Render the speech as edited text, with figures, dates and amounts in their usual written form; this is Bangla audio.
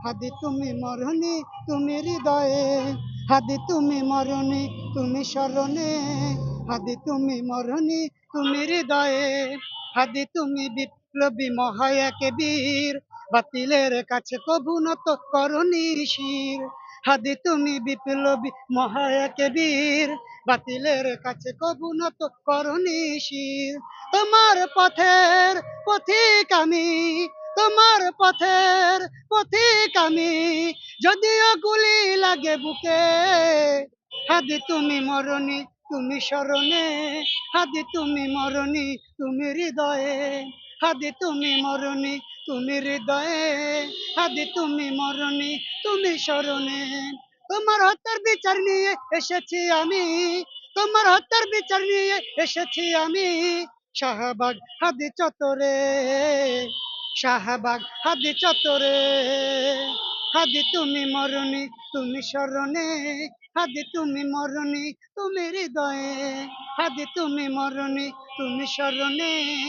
হাদি তুমি মরণি তুমি হৃদয়ে, হাদি তুমি মরণি তুমি স্মরণে, হাদি তুমি মরণি তুমি হৃদয়ে, হাদি তুমি বিপ্লবী মহায়ক বীর, বাতিলের কাছে কভু নত করনি শির। হাদি তুমি বিপ্লবী মহায়ক বীর, বাতিলের কাছে কভু নত করনি শির। তোমার পথের পথিক আমি, তোমার পথের পথিক আমি, যদিও গুলি লাগে বুকে, হাদি তুমি মরণি তুমি স্মরণে, হাদি তুমি মরণি তুমি হৃদয়ে, হাদি তুমি মরণি তুমি হৃদয়ে, হাদি তুমি মরণি তুমি স্মরণে। তোমার হত্যার বিচার নিয়ে এসেছি আমি, তোমার হত্যার বিচার নিয়ে এসেছি আমি, শাহবাগ হাদি চত্বরে, শাহবাগ হাদি চত্বরে। হাদি তুমি মরণি তুমি স্মরণে, হাদি তুমি মরণি তুমি হৃদয়ে, হাদি তুমি মরণি তুমি স্মরণে।